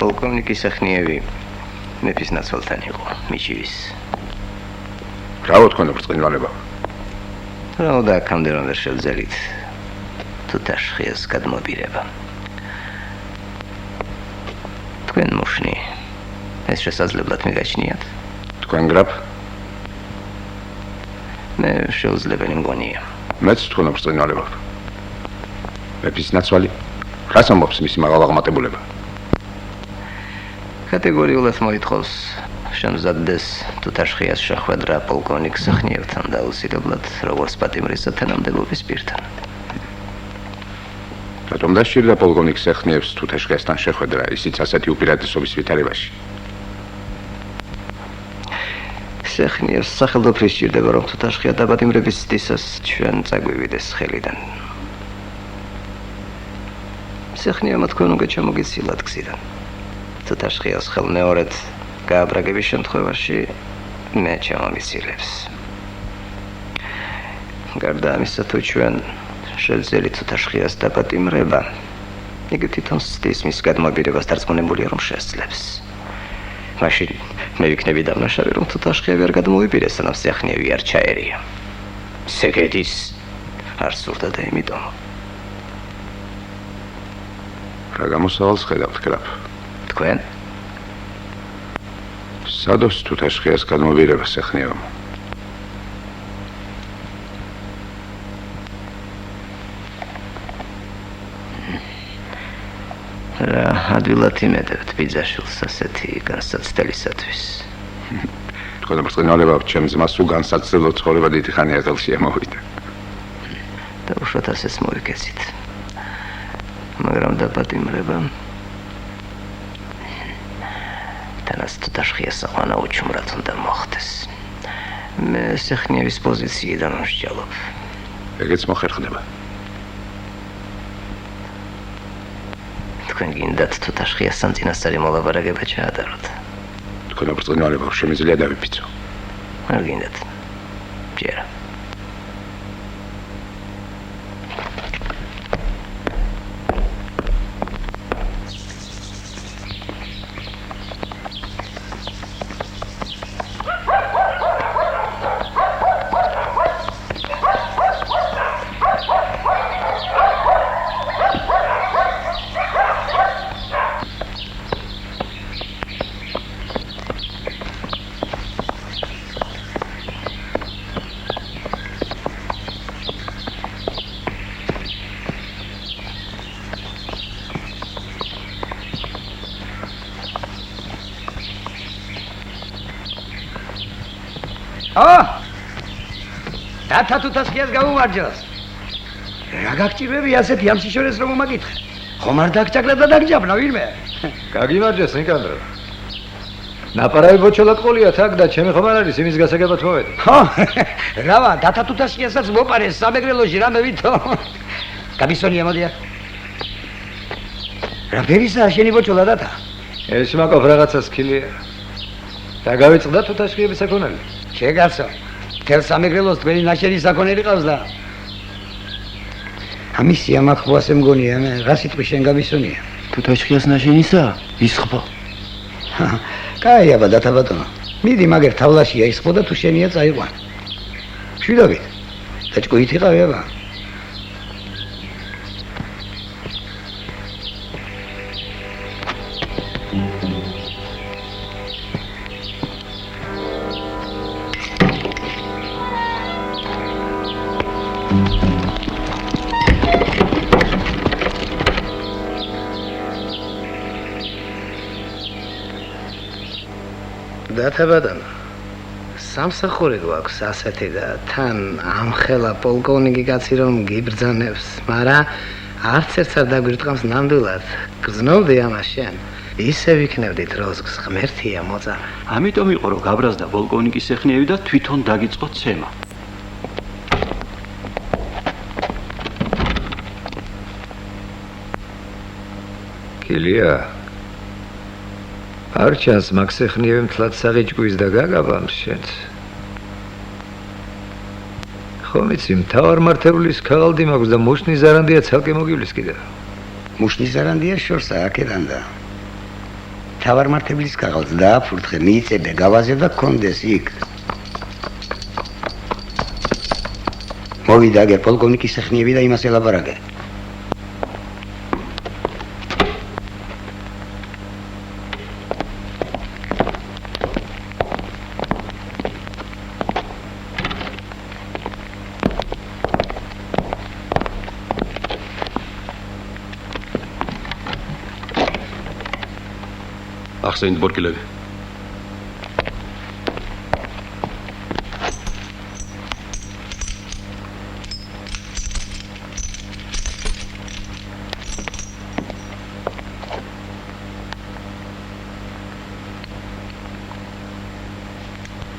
პოლკოვნიკი სახნიევი მეფის ნაცვალთან იყო, მიჩივის. რა თქვენ ბრწყინვალება? რა და აქამდე რომ ვერ შევძელით თუთაშხიას გადმობირება. თქვენ მოშნი ეს შესაძლებლად მიგაჩნიათ? თქვენ გრაფ? მე შეუძლებელი მგონია. მეც თქვენ ბრწყინვალება. მეფის ნაცვალი რას ამბობს მისი მაღალაღმატებულება? კატეგორიულად მოითხოვს შემზადდეს თუთაშხიას შეხვედრა პოლკოვნიკ სახნიევთან და აუცილებლად როგორც პატიმრისა თანამდებობის პირთან. რატომ დასჭირდა პოლკოვნიკ სახნიევს თუთაშხიასთან შეხვედრა, ისიც ასეთი უპირატესობის ვითარებაში? სახნიევს სახელმწიფოს სჭირდება რომ თუთაშხია დაპატიმრების ცდისას ჩვენ წაგვივიდეს ხელიდან. სახნიევმა თქვენ უკვე ჩამოგიცილათ გზიდან. თუთაშხიას ხელმეორედ გააბრაგების შემთხვევაში მე ჩამომიცილებს. გარდა ამისა თუ ჩვენ შევძელით თუთაშხიას დაპატიმრება, იგი თვითონ ცდის მის გადმობირებას დარწმუნებულია რომ შესძლებს. მაშინ მე ვიქნები დამნაშავე რომ თუთაშხია ვერ გადმოვიპირეს სანამ სახნიევი არ ჩაერია. სეკეთის არ სურდა და იმიტომ. რა გამოსავალს ხედავთ გრაფ? თქვენ? სადოს თუთაშხიას გადმობირება სახნიევამ? რა ადვილად იმედებთ ბიძაშვილს ასეთი განსაცდელისათვის? თქვენ ბრწყინვალება ჩემ ძმას უგანსაცდელო ცხოვრება დიდი ხანია ხელში ამოვიდა. და უშუალოდ ასეც მოვიქეცით. მაგრამ დაპატიმრება თანაც თუთაშხიას საყვანა უჩუმრად უნდა მოხდეს. მე სახნიევის პოზიციიდან ვსჯელობ. ეგეც მოხერხდება. თქვენ გინდათ თუთაშხიასთან წინასწარი მოლაპარაკება ჩაატაროთ? თქვენ ბრწყინვალება შემიძლია დავიფიცო. არ გინდათ. ჯერა. Tata თუთაშხიას გამომარჯოს. რა გაგჭირვები ასეთი ამ სიშორეს რომ მომაკითხე? ხომ არ დაგჭაკრა და დაგჭაბნა ვინმე? გაგიმარჯოს ნიკანდრო. ნაპარავი ბოჩოლა ყოლიათ აქ და ჩემი ხომ არ არის იმის გასაგებად მოვედი. ხო, რავა, tata თუთაშხიასაც მოპარეს სამეგრელოში რამე ვითო. გაბისონია მოდი აქ. რა ფერისაა შენი ბოჩოლა tata? ეს მაკოფ რაღაცა სქილია. და გავიწყდა თუთაშხიების საქონელი. შეგასო. თელ სამეგრელოს თქვენი ნაშენი საქონელი ყავს და ამისი ამახო ასე მგონია მე რა სიტყვი შენ გაბისონია თუთაშხიას ნაშენისა ისხბო კაი აბა data ბატონო მიდი მაგერ თავლაშია ისხბო და თუ შენია წაიყვან შვიდობით და ჭკუით იყავი აბა data ბატონო სამსახური გვაქვს ასეთი და თან ამხელა პოლკოვნიკი კაცი რომ გიბრძანებს მაგრამ არც ერთს არ დაგვირტყამს ნამდვილად გრძნობდი ამას შენ ისე ვიქნებდით როზგს ღმერთია მოწა. ამიტომ იყო რომ გაბრაზდა პოლკოვნიკის ეხნიევი და თვითონ დაგიწყო ცემა. კილია არ ჩანს მაქსეხნიევი მთლად საღიჭკვის და გაგაბამს შენც. ხომ იცი მთავარ მართებლის ქაღალდი მაქვს და მუშნის ზარანდია ცალკე მოგივლის კიდევ. მუშნის ზარანდია შორსა აქედან და თავარ მართებლის ქაღალდს დააფურთხე, მიიწებე, გავაზე და კონდეს იქ. მოვიდა აგერ პოლკოვნიკის ეხნიევი და იმას ელაპარაკე. ახსენით ბორკილები.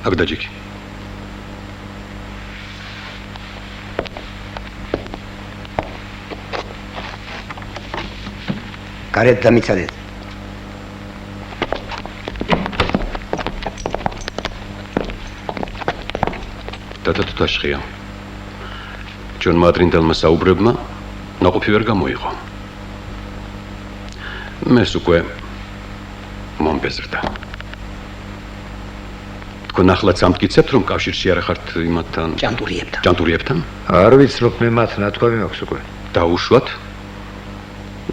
აქ დაჯიქი. გარეთ დამიცადეთ. დათათაშხია. ჯონ მადრინდელმა საუბრებმა ნაყოფი ვერ გამოიღო. მეს უკვე მომბეზრდა. თქვენ ახლაც ამტკიცებთ რომ კავშირში არ ხართ იმათთან ჭანტურიებთან? არ ვიცნობ მე მათ ნათქვამი მაქვს უკვე. დაუშვათ?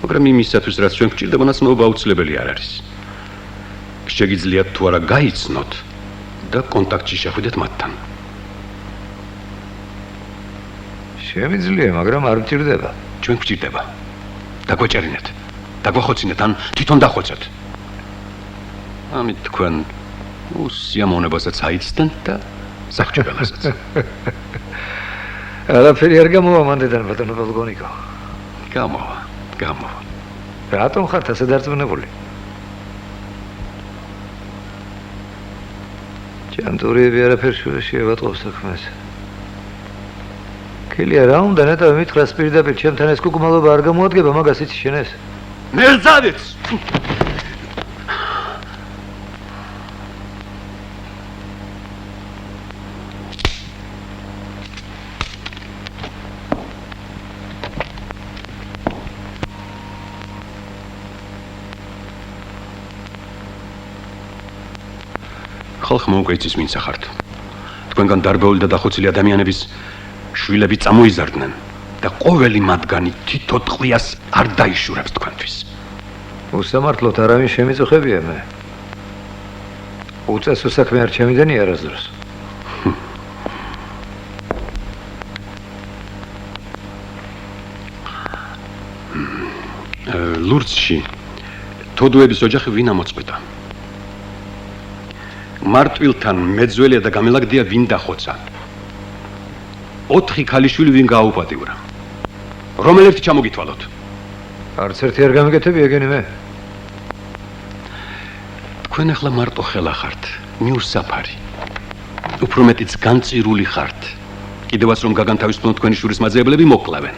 მაგრამ იმისათვის რაც ჩვენ გვჭირდება ნაცნობა აუცილებელი არ არის. შეგიძლიათ თუ არა გაიცნოთ და კონტაქტში შეხვიდეთ მათთან. შემიძლია, მაგრამ არ მჭირდება. ჩვენ გვჭირდება. დაგვეჭერინეთ, დაგვახოცინეთ ან თვითონ დახოცეთ. ამით თქვენ უსიამოვნებასაც აიცდენთ და საჭიროებასაც. არაფერი არ გამოვა მანდედან ბატონო პოლკოვნიკო. გამოვა. რატომ ხართ ასე დარწმუნებული? ჭანტურიები არაფერს შუაში ევატყობს საქმეს. კილია რა უნდა ნეტავ მითხრას პირდაპირ ჩემთან ეს კუკმალობა არ გამოადგება მაგას იცი შენ ეს? მერზავიც! ხალხმა უკვე იცის ვინც ახართ. თქვენგან დარბეული და დახოცილი ადამიანების შვილები წამოიზარდნენ და ყოველი მათგანი თითო ტყვიას არ დაიშურებს თქვენთვის. უსამართლოდ არავინ შემიწუხებია მე. უწესო საქმე არ ჩემიდანი არასდროს. ლურცში თოდუების ოჯახი ვინ ამოწყვეტა? მარტვილთან მეძველია და გამელაგდია ვინ დახოცა. 4 ქალიშვილი ვინ გააუპატიურა. რომელერთი ჩამოგითვალოთ? არც ერთი არ გამიგეთებია გენი მე. თქვენ ახლა მარტო ხელა ხართ, მიუსაფარი. უფრო მეტიც განწირული ხართ. კიდევაც რომ გაგანთავისუფლოთ თქვენი შურის მაძიებლები მოკლავენ.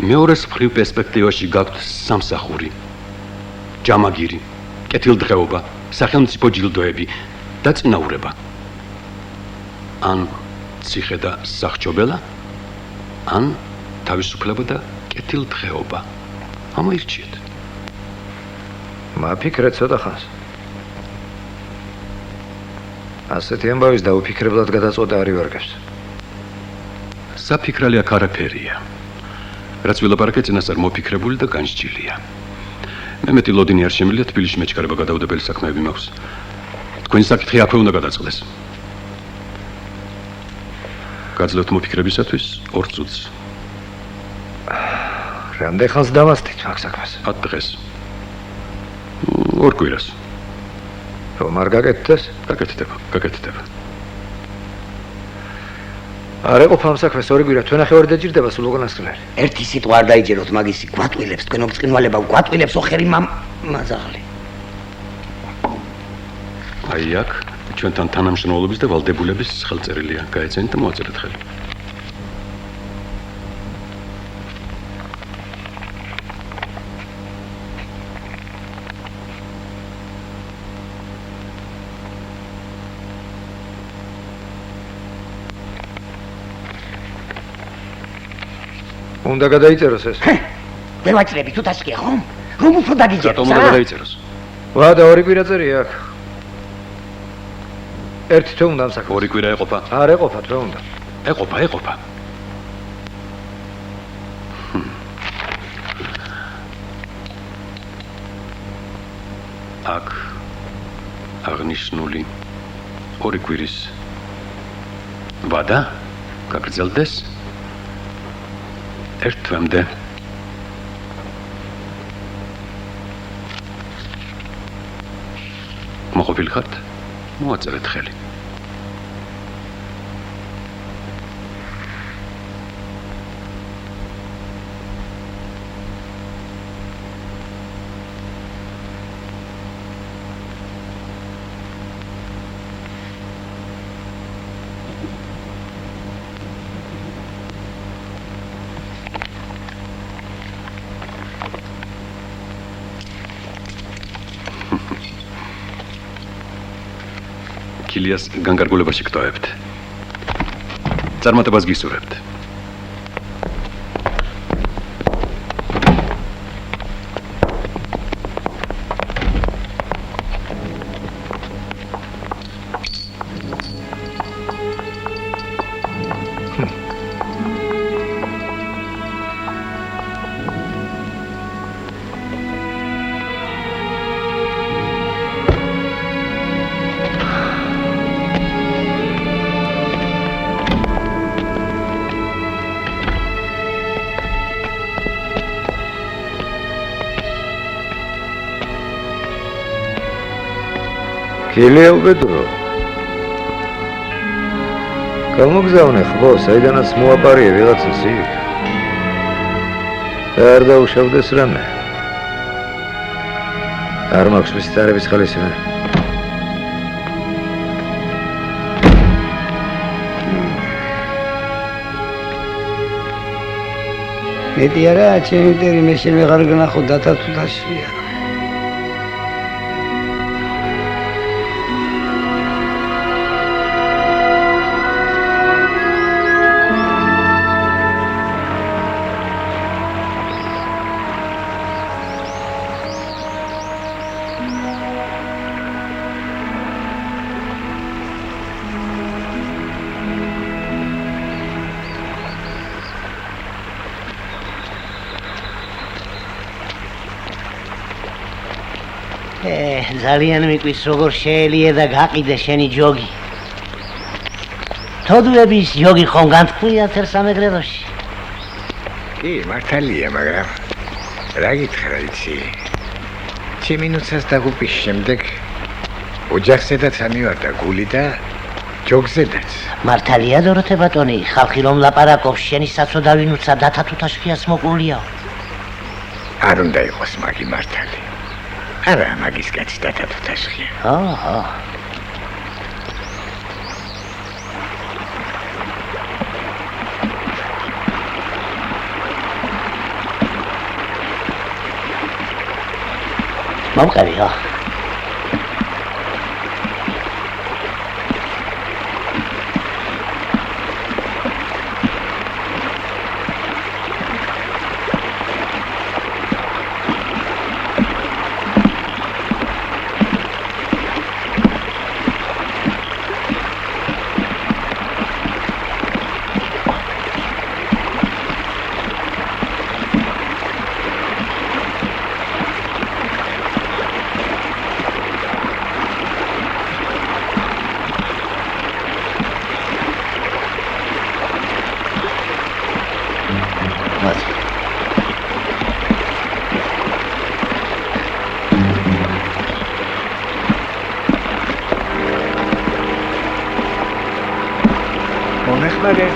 მეორეს მხრივ პერსპექტივაში გაქვთ სამსახური, ჯამაგირი, კეთილდღეობა, სახელმწიფო ჯილდოები და წინაურება. ან ციხე და სახჭობელა, ან თავისუფლება და კეთილდღეობა. ამოირჩიეთ. მაფიქრე ცოტა ხანს. ასეთი ამბავის დაუფიქრებლად გადაწყვეტა არ ივარგებს. საფიქრალი აქ არაფერია. რაც ვილაპარაკე წინასწარ მოფიქრებული და განსჯილია. მე მეტი ლოდინი არ შემიძლია თბილისში მეჩქარება გადაუდებელი საქმეები მაქვს. თქვენი საკითხი აქვე უნდა გადაწყდეს. გაძლევთ მოფიქრებისათვის 2 წუთს. რამდენ ხანს დავასწრით მაგ საქმეს? 10 დღეს. 2 კვირას. რომ არ გაკეთდეს? გაკეთდება. არ ეყოფა ამ საქმეს ორი გვირა თქვენახევარი დაჭირდება სულ უკანასკნელი. ერთი სიტყვა არ დაიჯეროთ მაგისი გვატყილებს თქვენ ოფწყინვალება გვატყილებს ოხერი მაზაღლი. აი აქ ჩვენთან თანამშრომლობის და ვალდებულების ხელწერილია. გაეცენით და მოაწერეთ ხელი. უნდა გადაიწეროს ეს. ვერ ვაჭრები თუ დასკია ხომ? რომ უფრო დაგიჯეროს. რატომ უნდა გადაიწეროს? ვადა ორი კვირა წერია აქ. ერთი თვე უნდა ამ საქმეს. ორი კვირა ეყოფა. არ ეყოფა თვე უნდა. ეყოფა. აქ აღნიშნული ორი კვირის ვადა გაგრძელდეს ერთ თვემდე. მოყოფილი ხართ? მოაწერეთ ხელი. კილიას განკარგულებაში გტოვებთ. წარმატებას გისურვებთ. კილია უბედრო. გამოგზავნე ხო, საიდანაც მოაპარიე ვიღაცას იქ. და არ დაუშავდეს რამე. არ მაქვს მისი თარების ხალისი მე. მეტი არა, ჩემი მტერი მე შენ ვეღარ გნახო დათა თუ დაშია. ძალიან მიყვის როგორ შეელიე და გაყიდე შენი ჯოგი. თოდუების ჯოგი ხომ განთქმულია თერსამეგრელოში? კი, მართალია, მაგრამ რა გითხრა იცი? 10 მინუტას დაგუპის შემდეგ ოჯახზედაც ამივარდა გული და ჯოგზედაც. მართალია დოროთე ბატონი, ხალხი რომ ლაპარაკობს შენი საცოდავი ნუცა დათა თუთაშხიას მოყულია. არ უნდა იყოს მაგი მართალი. არა, მაგის კაცი დათა თუთაშხია. აჰა. მოვყევიო. მომეხმარე.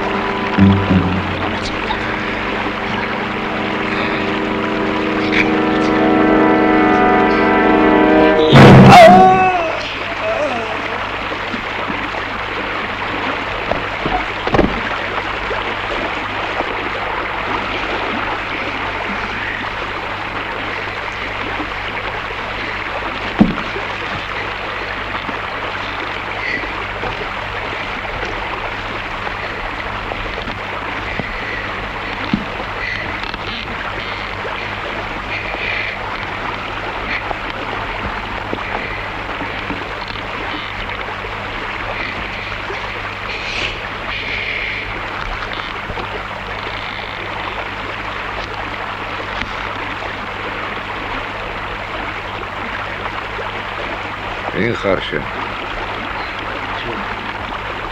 ვინ ხარ შენ?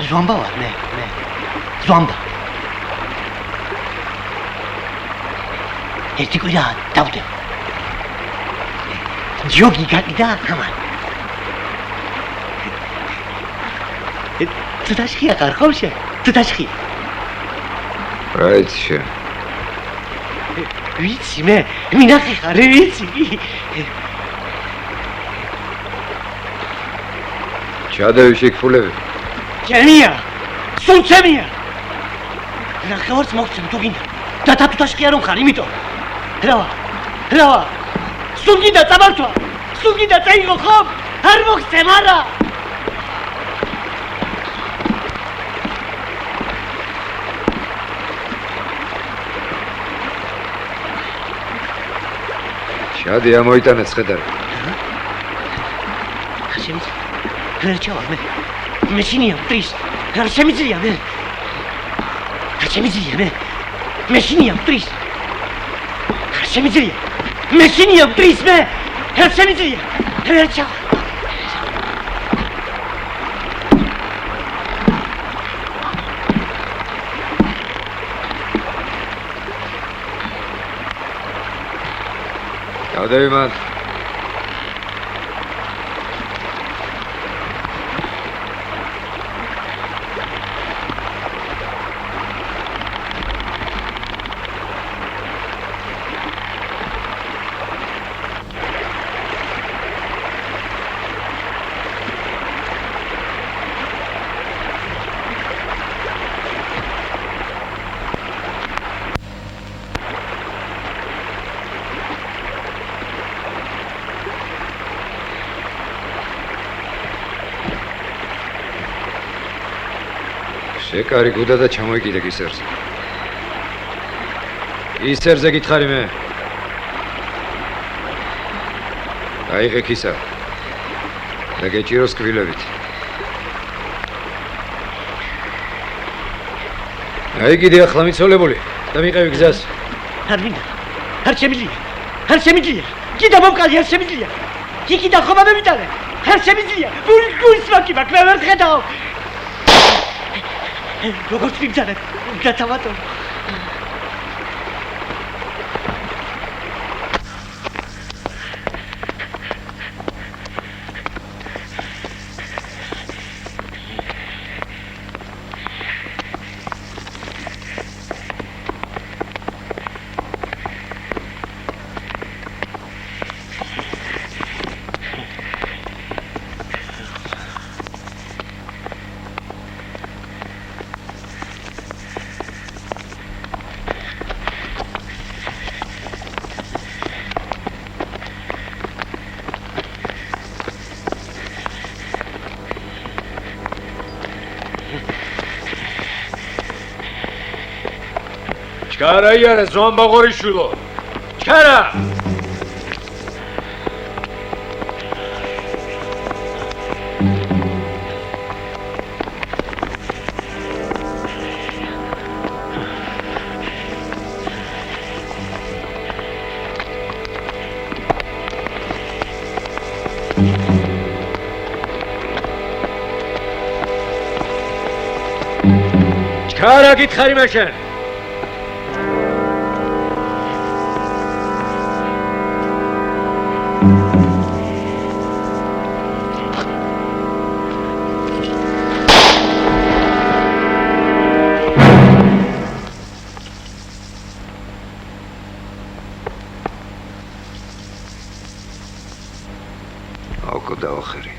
ზვამბა ვარ მე. ზვამბა. ერთი კვირა დავდე. ჯოგი გაკიდა ამან. თუ დაშხია ხარ ხო შენ? თუ დაშხია. რა იცი შენ? ვიცი მე, მინახი ხარ, ვიცი. ჩადევი შეკფულები. ჩემია, სულ ჩემია. ნახევარს მოგცემ თუ გინდა. და თუ დაშხია რომ ხარ, იმიტომ. რა. სულ გინდა წამართვა. სულ გინდა წაიღო ხომ? არ მოგცემ არა. ჩადი ამოიტანეთ ხედარი. შემიძლია. ვერ ჩავალ მე. მეშინია პრის. არ შემიძლია მე. მეშინია პრის. არ შემიძლია. მეშინია პრის მე. არ შემიძლია. ვერ ჩავალ. ჩადევი მან. შეკარი გუდა და ჩამოიკიდე კისერზე. კისერზე გითხარი მე. აიღე კისა. და გეჭიროს კბილებით. აიგიდე ახლა მიცოლებული და მიყევი გზას. არ მინდა. არ შემიძლია. კიდე მომკალი არ შემიძლია. იქიდან ხომ ამემიტანე. არ შემიძლია. გულის ვაკი მაქვს, მე ვერ ხედავ. როგორც მიგზავნებ, გათავატო. ჩქარა იარა ზვამბა ღორიშვილო. ჩქარა. ჩქარა გითხარი მე შენ. დაახერი.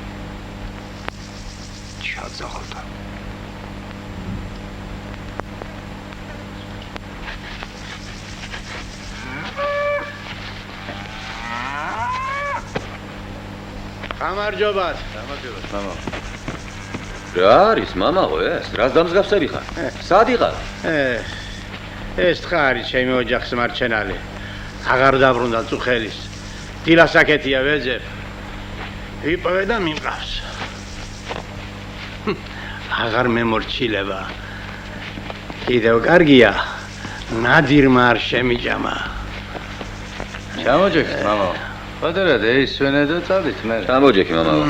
ჩაძაღლდა. გამარჯობათ. მამა. რა არის მამაო ეს? რას დამსგავსები ხარ? სად იყარ? ეს თხარი ჩემი ოჯახის მარჩენალი. აღარ დაბრუნდა წუხელის. დილასაკეთია ვეძებ. იპოვე და მიმყავს. აღარ მემორჩილება. კიდევ კარგია. ნადირმა არ შემიჭამა. ჩამოჯექით მამაო. პატარა დაისვენე და წავით მე. ჩამოჯექი მამაო.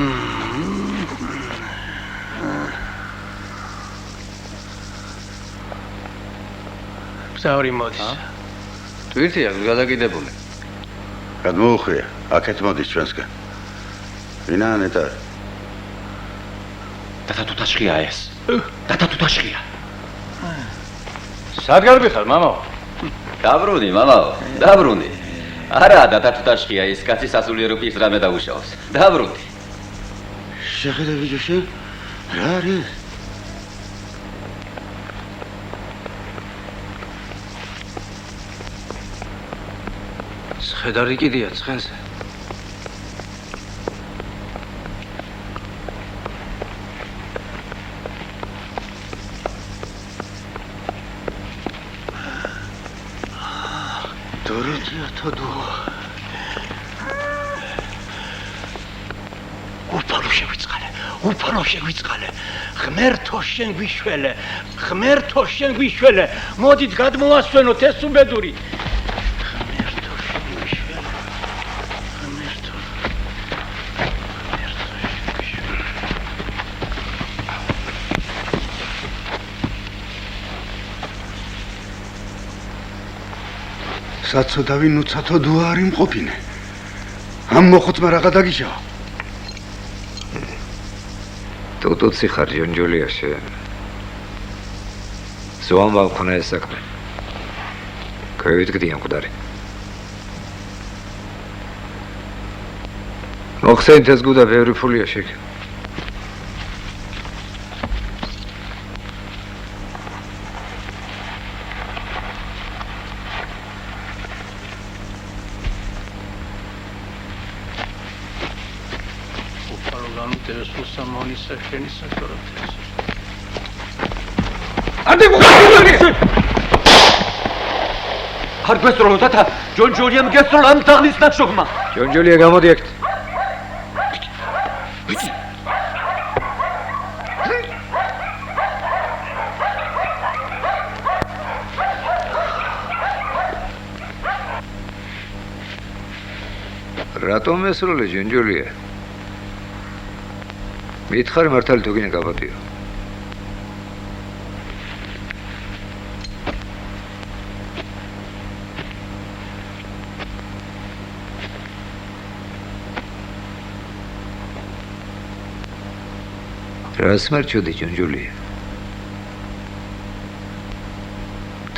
თავი მოდის. ტვირთია გადაკიდებული. გადმოუხვია, აქეთ მოდის ჩვენსგან. ვინაა ნეტარი? დათა თუთაშხია ეს. დათა თუთაშხია. სად გარბიხარ, მამაო? დაბრუნდი, მამაო, დაბრუნდი. არა, დათა თუთაშხია ის კაცი სასულიერო პირს რამე დაუშავს. დაბრუნდი. შეხედე ბიჭო შენ? რა არის? ხედარი კიდია ცხენზე. დორეთია თოდო. უფალო შეგვიწყალე. ღმერთო შენ გვიშველე. ღმერთო შენ გვიშველე. მოდით გადმოვასვენოთ ეს უბედური. საცოდავი ნუცათო დუარი მყოფინე. ამ მოხუცმა რაღა დაგიშავა. ტუტუცი ხარ ჯონჯოლია შენ. ზოამ ვამქონა ეს საქმე. ქვევიდგდი ამ მკვდარი. მოხსენით ეს გუდა ბევრი ფულია შეკ. არ გვესწრო დათა ჯონჯოლიამ გესწრო ამ თაღლის ნახშობმა. ჯონჯოლია გამოდი აქ. რატომ ესროლე ჯონჯოლია? მითხარი მართალი თუ გინე გაბატიო. რას მარჩოდი ჯონჯოლია?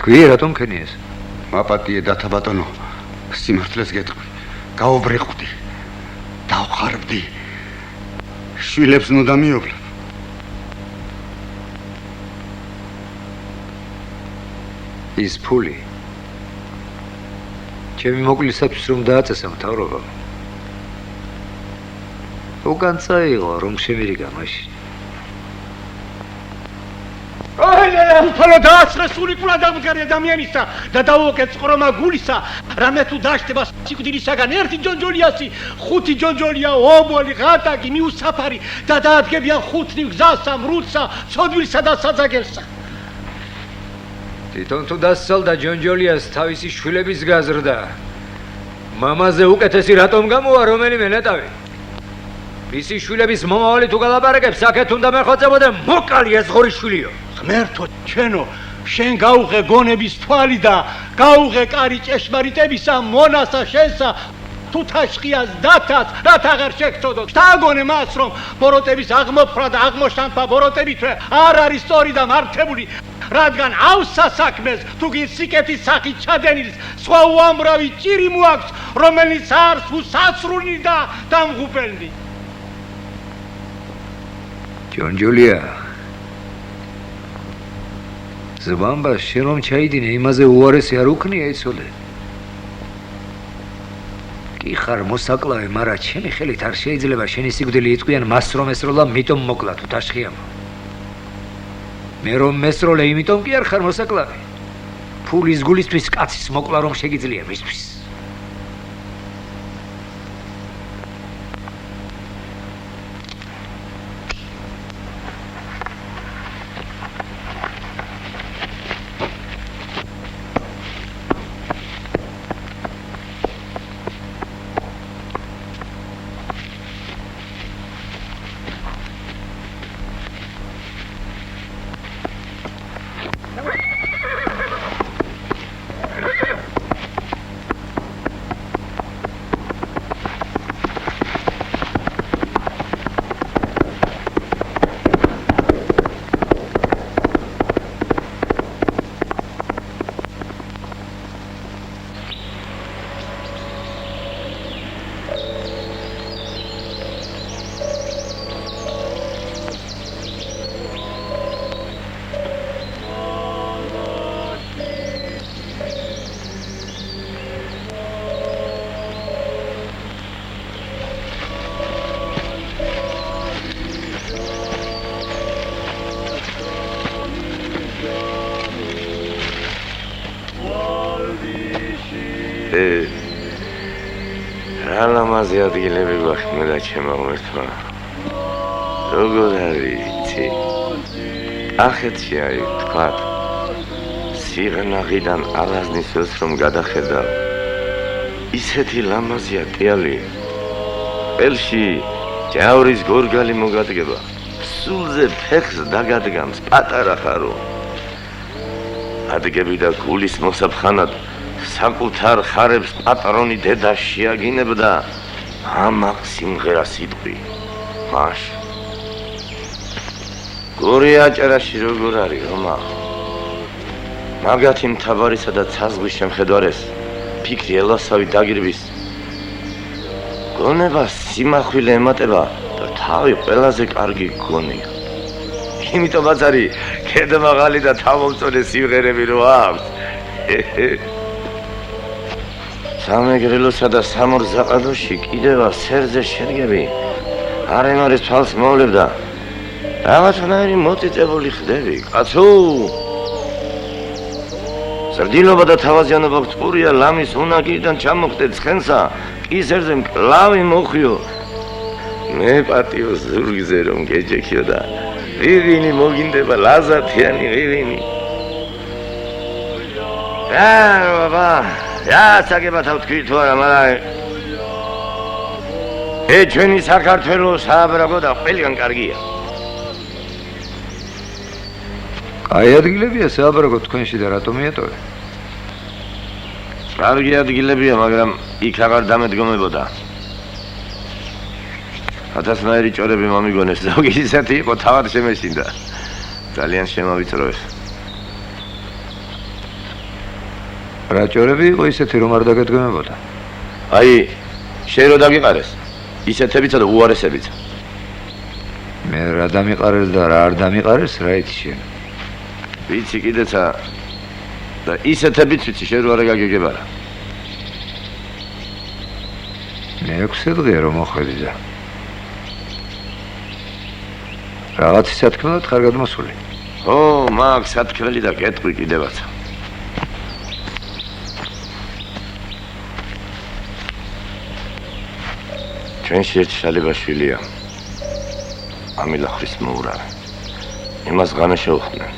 თქვი რატომ ქენი ეს? მაპატიე დათა ბატონო, სიმართლეს გეტყვი. გაუბრიყდი. დავხარბდი. შვილებს ნუ დამიოვლებ. ის ფული ჩემი მოკლისათვის რომ დააწესა მთავრობამ. უკან წაიღო რომ შემირიგა მაშინ. უფალო დაასრე სული კულა დამგარი ადამიანისა და დავოკეთ წყრომა გულისა. რამე თუ დაშტება სიკვდილისაგან ერთი ჯონჯოლიასი, ხუთი ჯონჯოლია, ობოლი, ღატაკი, მიუსაფარი და დაადგებიან ხუთნივ გზასა, მრუდსა, ცოდვილსა და საძაგელსა. თვითონ თუ დასწალდა ჯონჯოლიას თავისი შვილების გაზრდა. მამაზე უკეთესი რატომ გამოვა რომელიმე ნეტავი? მისი შვილების მომავალი თუ გალაპარაკებს, აქეთ უნდა მეხვეწებოდე მოკალი ეს ღორი შვილიო. ღმერთო ჩვენო, შენ გაუღე გონების თვალი და გაუღე კარი ჭეშმარიტებისა მონასა შენსა თუთაშხიას დათას რაც აღარ შეგწოდო. შთაგონე მას რომ ბოროტების აღმოფრა და აღმოშანფა ბოროტებითვე არ არის სწორი და მართებული. რადგან ავსა საქმეს თუ კი სიკეთის სახით ჩადენილს სხვა უამრავი ჭირი მოაქვს რომელიც არს უსაცრული და დამღუპელნი. ჯონჯოლია ზბამბა შენ რომ ჩაიდინე იმაზე უარესი არ უქნია იცოდე. კი ხარ მოსაკლავე, მაგრამ ჩემი ხელით არ შეიძლება შენი სიკვდილი იწყვიან მას რომ ესროლა მიტომ მოკლა თუთაშხიამ. მე რომ მესროლე იმიტომ კი არ ხარ მოსაკლავე. ფულის გულისთვის კაცის მოკლა რომ შეგიძლია მისთვის. რა ლამაზი ადგილები გვახმელა ჩემო ღმერთმა. როგორ არის იცი? ახეთში აი თქვათ. სიღნაღიდან ალაზნის ველს რომ გადახედავ. ისეთი ლამაზია ტიალი. ყელში ჯავრის გორგალი მოგადგება. სულზე ფეხს დაგადგამს პატარა ხარო. ადგები და გულის მოსაფხანად საკუთარ ხარებს პატრონი დედა შეაგინებდა ამაყ სიმღერას იტყვი მაშ გორი აჭარაში როგორ არის რომა მაგათი მთავარისა და ცაზღვის შემხედვარეს ფიქრი ელასავი დაგირვის გონება სიმახვილე ემატება და თავი ყველაზე კარგი გონია იმიტომაც არის ქედმაღალი და თავმომწონე სიმღერები რო აქვს სამეგრელოსა და სამორზაყადოში კიდევა სერზე შეგები არემარის თვალს მოვლებ და რაღაცნაირი მოწიწებული ხდები კაცო სრდილობა და თავაზიანობა გწურია ლამის უნაგირიდან ჩამოხდე ცხენსა კისერზე მკლავი მოხიო მე პატიო ზურგზე რომ გეჯექიო და რივინი მოგინდება ლაზათიანი რივინი ბაბა რა საგებათავ თქვი თუ არა მაგრამ ჩვენი საქართველოს სააბრაგო და ყველგან კარგია კაი ადგილებია სააბრაგო თქვენში და რატომ მიატოვე კარგი ადგილებია მაგრამ იქ აღარ დამედგომებოდა ათასნაირი ჭორები მომიგონეს ზოგი ისეთი იყო თავად შემეშინდა ძალიან შემავიწროეს რა ჭორები იყო ისეთი რომ არ დაგედგომებოდა აი შენ რო დაგიყარეს ისეთებიცა და უარესებიც მე რა დამიყარეს და რა არ დამიყარეს რა იცი შენ ვიცი კიდეცა და ისეთებიც ვიცი შენ რო არ გაგეგება რა მეექვსე დღეა რომ მოხვედი და რაღაცის სათქმელად ხარ გადმოსული ო მაგ სათქმელი და გეტყვი კიდევაც ჩვენში ერთ შალიბაშვილია ამილახრის მოურავი იმას ღამე შეუხდნენ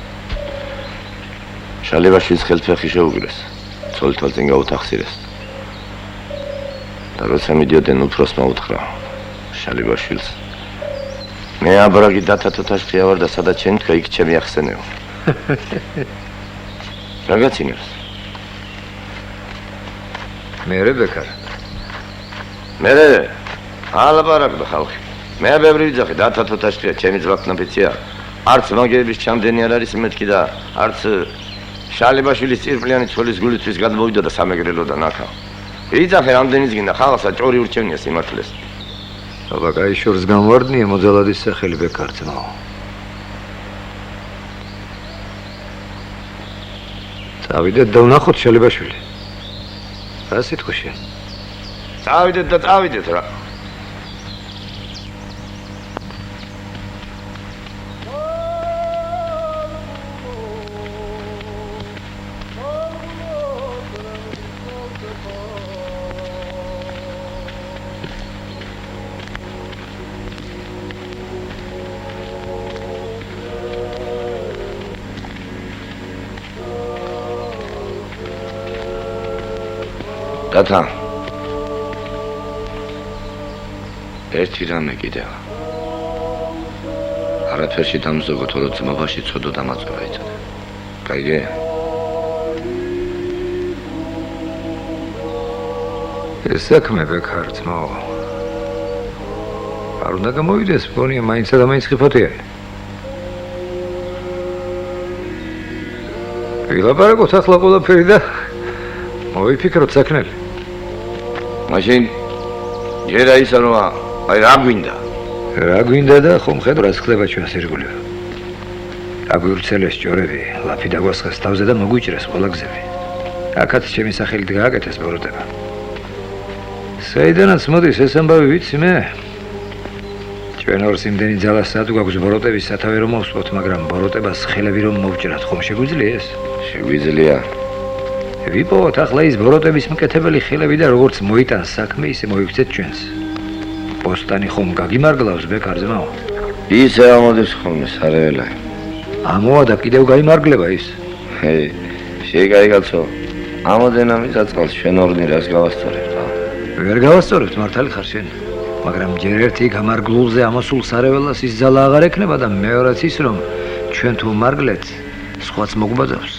შალიბაშვილის ხელფეხი შეუგრეს ცოლთან წინ გაუთახსირეს და როცა მიდიოდნენ უფროსმა უთხრა შალიბაშვილს მე აბრაგი დათათოთაშხია ვარ და სადაც შენ თქვა იქ ჩემი ახსენეო რა გაცინებს მერე ბეკარ მერე ალაპარაკდა ხალხი მე ბევრი ვიძახი დათათოთაშხია ჩემი ძვაკნაფიცია არც მაგების ჩამდენი არ არის მეთქი და არც შალიბაშვილის წირფლიანი ცოლის გულისთვის გადმოვიდა და სამეგრელოდან აქა ვიძახე რამდენიც გინდა ხალხსა ჭორი ურჩევნია სიმართლეს აბა კაიშორს განვარდნია მოძალადის სახელი ბეკარ ძმაო წავიდეთ და ვნახოთ შალიბაშვილი რა სიტყვა შენ წავიდეთ და წავიდეთ რა დათა ერთი რამე კიდევ არაფერში დამზოგო თორე ძმობაში ცოდო დამაწვევა იცოდა კაიგე ეს საქმე ბეკარ ძმაო არ უნდა გამოვიდეს მგონია მაინცა და მაინც ხიფათია ვილაპარაკოთ ახლა ყველაფერი და მოვიფიქროთ საქმელი მაშინ ჯერა ისა რომ აი რა გვინდა და ხომ ხედავ რა ხდება ჩვენს ირგვლივ აგვირცელეს ჭორები ლაფი დაგვასხეს თავზე და მოგვიჭრეს ყველა გზები აქაც ჩემი სახელით გააკეთეს ბოროტება საიდანაც მოდის ეს ამბავი ვიცი მე ჩვენ ორს იმდენი ძალა სად გვაქვს ბოროტების სათავე რომ მოვსვოთ მაგრამ ბოროტებას ხელები რომ მოვჭრათ ხომ შეგვიძლია ეს შეგვიძლია ვიპოვოთ ახლა ის ბოროტების მკეთებელი ხილები და როგორც მოიტანს საქმე, ისე მოიქცეთ ჩვენს. პოსტანი ხომ გაგიმარგლავს ბექარ ძმაო? ისე ამოდის ხოლმე სარეველა. ამოა და კიდევ გაიმარგლება ის. შეიკაი კაცო. ამოდენა მიწაწყალს ჩვენ ორნი რას გავასწორებთ? ვერ გავასწორებთ მართალი ხარ შენ. მაგრამ ჯერ ერთი გამარგლულზე ამოსულ სარეველას ის ძალა აღარ ექნება და მეორეც ის რომ ჩვენ თუ მარგლეთ, სხვაც მოგვბაძავს.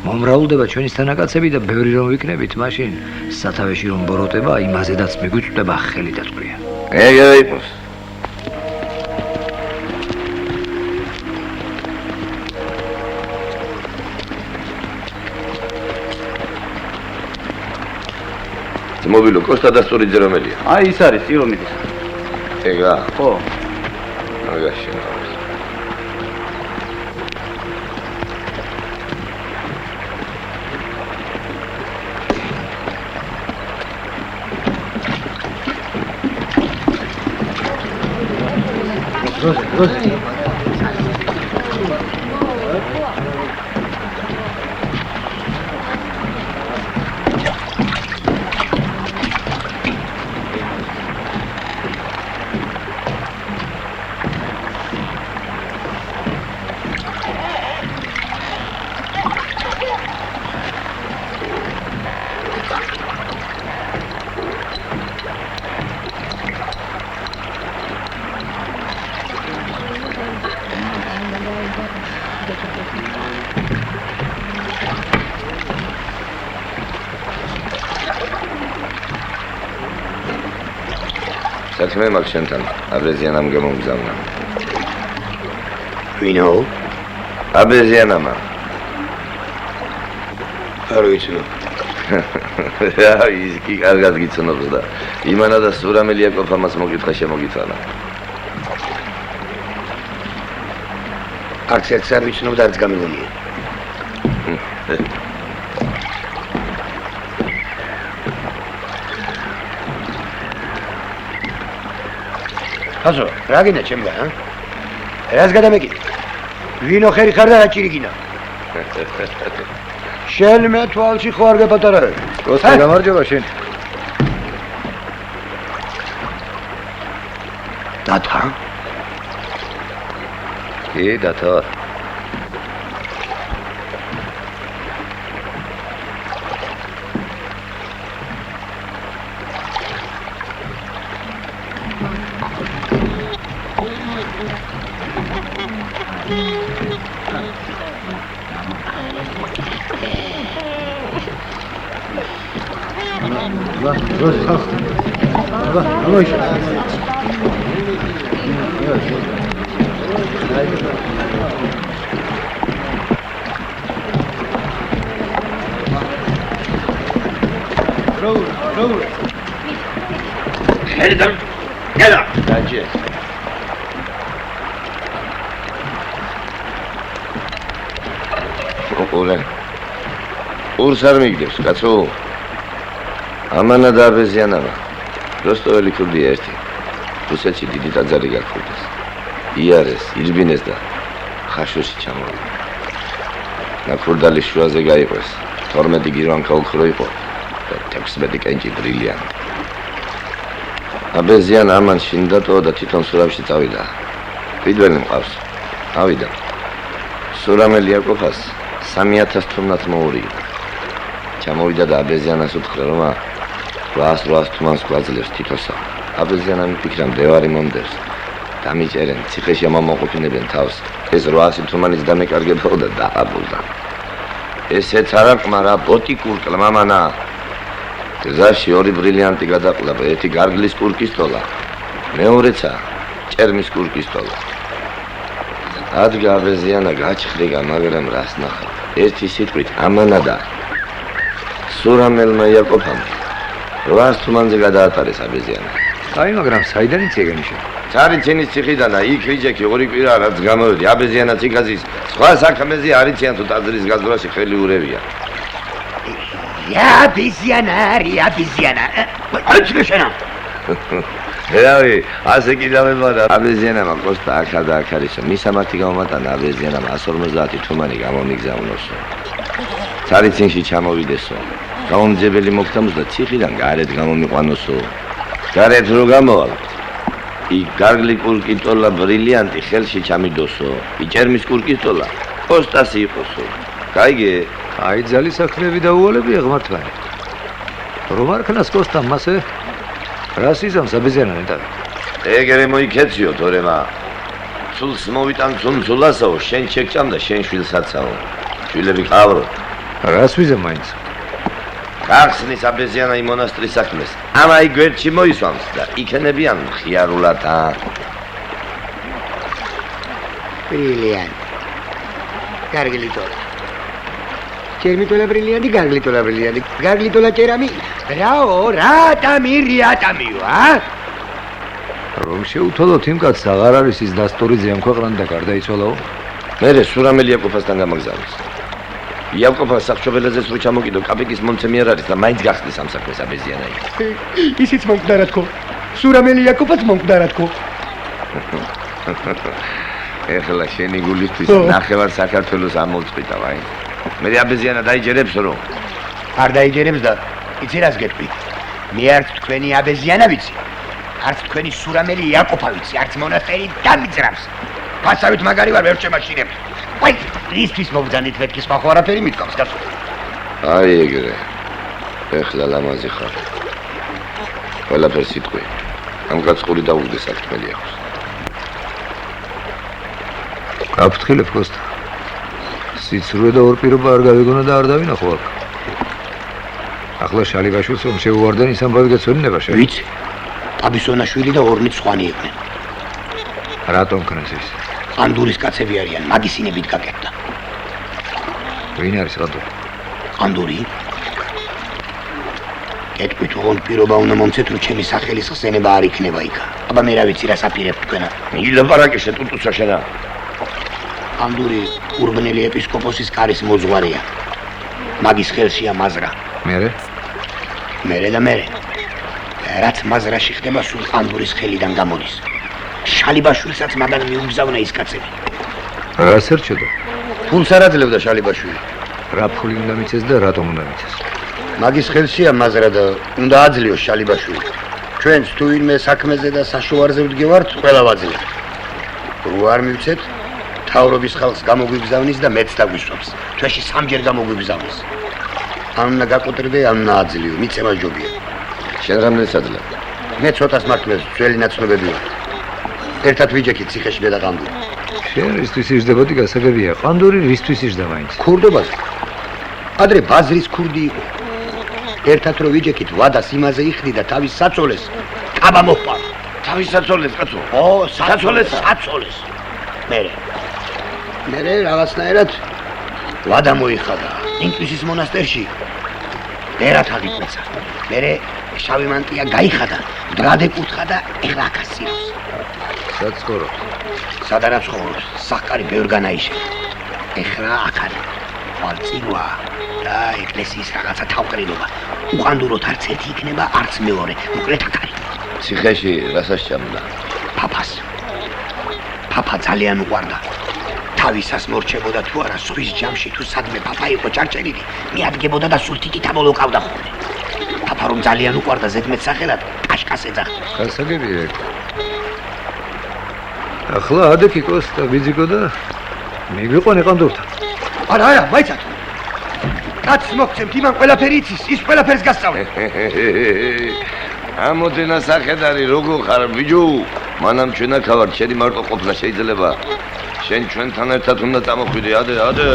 მომრავლდება ჩვენი თანაკაცები და ბევრი რომ ვიქნებით, მაშინ სათავეში რომ ბოროტება, იმაზედაც მიგვიწვდება ხელი დაწყვია. ეგრე იყოს. მობილო კოსტა დასტურიძე რომელია? აი ის არის ტირომიდის. ეგა? ხო. აგაში. როზი. საქმე მაქვს შენთან, აბეზიანამ გამომგზავნა. ვინო? აბეზიანამა. არ ვიცი. ის კი კარგად გიცნობს და იმანა და სურამელი აკოფამას მოგიტყა შემოგითვალა. არც ერთს არ ვიცნობ და არც გამიგონია. აზო, რა გინდა ჩემგან, ა? რას გადამეკიდე? ვინო ხერი ხარ და რა ჭირიგინა? შენ მე თვალში ხო არ გეპატარავებ? კოსტა გამარჯობა შენ. დათა? კი, დათო. ურს არ მიგდებს, კაცო. ამანა და აბეზიანამა. როსტოველი ქურდია ერთი. რუსეთში დიდი ტაძარი გაქურდეს. იარეს, ირბინეს და ხაშოში ჩამოვიდა. ნაქურდალის შუაზე გაიყვეს. 12 გირვანკა ოქრო იყო და 16 კენჭი ბრილიანტი. აბეზიანა ამან შინდატო და თვითონ სურავში წავიდა. პირველი მყავს. ავიდა. სურამელი აკოფას 3000 თუმნად მოურია. ჩამოვიდა და აბეზიანას უთხრა რომ 800 თუმანს გვაძლევს თითოსა. აბეზიანა მიფიქრა მდევარი მომდევს. დამიჭერენ, ციხეში ამამოყოფინებენ თავს. ეს 800 თუმანიც დამეკარგებოდა და დააბულდა. ესეც არა ყმარა ბოტი კურკლა მამანა. გზაში 2 ბრილიანტი გადაყლა, ერთი გარგლის კურკისტოლა. მეორეცა ჭერმის კურკისტოლა. ადგა აბეზიანა გაჩხრიგა, მაგრამ რას ნახა? ერთი სიტყვით ამანა და სურამელმა იაკოფამ 800 თუმანზე გადაატარეს აბეზიანა. აი, მაგრამ საიდან იცი ეგენი შენ? ცარიცინის ციხიდანა იქ რიჯექი 2 კვირა რაც გამოვედი აბეზიანა ციხაზის სხვა საქმეზე არიციან თუ ტაძრის გაზრაში ხელი ურევია. აბეზიანა არის აბეზიანა. აჩქე შენა. რავი, ასე კიდავებოდა აბეზიანამა კოსტა აქა და აქ არის მისამართი გამომატანა აბეზიანამა 150 თუმანი გამომიგზავნოსო. თარიცინში ჩამოვიდესო. გაუმძებელი მოგთამოს და ციხიდან გარეთ გამომიყვანოსო. გარეთ რო გამოვალთ. იქ გარგლი კურკიტოლა ბრილიანტი ხელში ჩამიდოსო. იჭერმის კურკიტოლა პოსტასი იყოსო. გაიგე? აი ძალი საქმეები დაუვალებია ღმერთმანი. რომ არ ქნას კოსტამ მასე რას იზამს აბეზიანანი და ეგრე მოიქეციო თორემა. სულს მოვიტან ცუნცულასაო, შენ შეგჭამ და შენ შვილსაცაო. შვილები ყავრო. რას ვიზამ მაინც? გახსნის აბეზიანაი მონასტრის საქმეს. ამაი გვერდში მოისვამს და იქენებიან ხიარულად. ბრილიანტი. გარგლიტოლა. ჭერმიტოლა ბრილიანტი, გარგლიტოლა ბრილიანტი. გარგლიტოლა ჭერამი. რაო, რატამირიატამიო, რომ შეუთვალოთ იმ კაცს აღარ არის ის დასტურიძე ამ ქვეყნად და გარდაიცვალაო? მერე სურამელი იაკოფასთან გამაგზავნეს. იაკოფას სახშობელეზეც რო ჩამოკიდო, კაპიკის მომცემი არ არის და მაინც გახსნის ამ საქმეს აბეზიანაი. ისიც მომკვდარა თქო. სურამელი იაკოფაც მომკვდარა თქო. ეხლა შენი გულისთვის ნახევარ საქართველოს ამოვწყვიტა ვაი. მე აბეზიანა დაიჯერებს რომ არ დაიჯერებს და იცი რას გეტყვი? მე არც თქვენი აბეზიანა ვიცი. არც თქვენი სურამელი იაკოფა ვიცი, არც მონასტერი დამიძრავს. ფასავით მაგარი ვარ, ვერ შემაშინებ. ვაი, რისთვის მოგძანით მეთქი სხვა ხო არაფერი მithქავს, კაცო. აი ეგრე. ეხლა ლამაზი ხარ. ყველაფერს იტყვი. ამ კაცს ყური დაუგდე საქმელი აქვს. გაფრთხილებ კოსტა. სიცრუე და ორპირობა არ გავიგონა და არ დავინახო აქ. ახლა შალიბაშვილს რომ შეუვარდენ ის ამბავი გეცოდინება შენ? ვიცი. აბისონაშვილი და ორნიც ხვანი იყვნენ. რატომ ქნეს ის? ყანდურის კაცები არიან, მაგისინებით გაკეთდა. ვინ არის ყანდური? ყანდური? გეტყვი თუ რომ პირობა უნდა მომცეთ, რომ ჩემი სახელის ხსენება არ იქნება იქ. აბა მე რა ვიცი რას აპირებ თქვენა. ილაპარაკე ტუტუსა შენა. ყანდური ურბნელი ეპისკოპოსის კარის მოძღვარია. მაგის ხელშია მაზრა. მერე და მერე. რაც მაზრაში ხდება, სულ ყანდურის ხელიდან გამოდის. შალიბაშვილსაც მაგან მიუგზავნა ის კაცები. რას ერჩოდა? ფულს არ აძლევდა შალიბაშვილი. რა ფული უნდა მიცეს და რატომ უნდა მიცეს? მაგის ხელშია მაზრა და უნდა აძლიოს შალიბაშვილი. ჩვენც თუ ვინმე საქმეზე და საშუალზე ვდგევართ, ყველა ვაძლევთ. რო არ მივცეთ, თავრობის ხალხს გამოგვიგზავნის და მეც დაგვისვამს. თვეში სამჯერ გამოგვიგზავნის. ან უნდა გაკოტრდე, ან უნდა აძლიო, მიცემა ჯობია. შენ რამდენს აძლევ? მე ცოტას მართლეს ძველი ნაცნობები ვარ. ერთად ვიჯექით ციხეში და ყანდური. შენ რისთვის იზრდებოდი გასაგებია, ყანდური რისთვის იზრდა მაინც? ქურდობაზე. ადრე ბაზრის ქურდი იყო. ერთად რო ვიჯექით, ვადას იმაზე იხდი და თავის საწოლეს კაბა მოჰყვა. თავის საწოლეს კაცო? ო, საწოლეს. მერე რაღაცნაირად ვადა მოიხადა. ინკვიზის მონასტერში ბერად აღიკვეცა. მერე შავი მანტია გაიხადა, დრადე კუთხა და ეხლა აკასირავს. სად ცხოვრობს? სადაც ცხოვრობს, სახკარი ბევრგან აიშენა. ეხლა აქ არის. ვალწილვა და ეკლესიის რაღაცა თავყრილობა. უყანდუროთ არც ერთი იქნება, არც მეორე. მოკლედ აქ არის. ციხეში რასას ჭამდა? ფაფა ძალიან უყვარდა. თავისას მორჩებოდა თუ არა, სხვის ჯამში თუ სადმე ფაფა იყო ჩარჩენილი, მიადგებოდა და სულ თიკითა მოლოყავდა ხოლმე. ფაფა რომ ძალიან უყვარდა ზედმეტ სახელად, კაშკას ეძახდა. გასაგებია. ახლა ადექი კოსტა ბიძიკო და მიგვიყვანე ყანდურთან. არა, მაიცად. კაცს მოგცემთ, იმან ყველაფერი იცის, ის ყველაფერს გასწავლე. ამოდენა სახედარი როგორ ხარ ბიჯო? მანამ ჩვენ აქ ვარ, შენი მარტო ყოფნა შეიძლება. შენ ჩვენთან ერთად უნდა წამოხვიდე, ადე.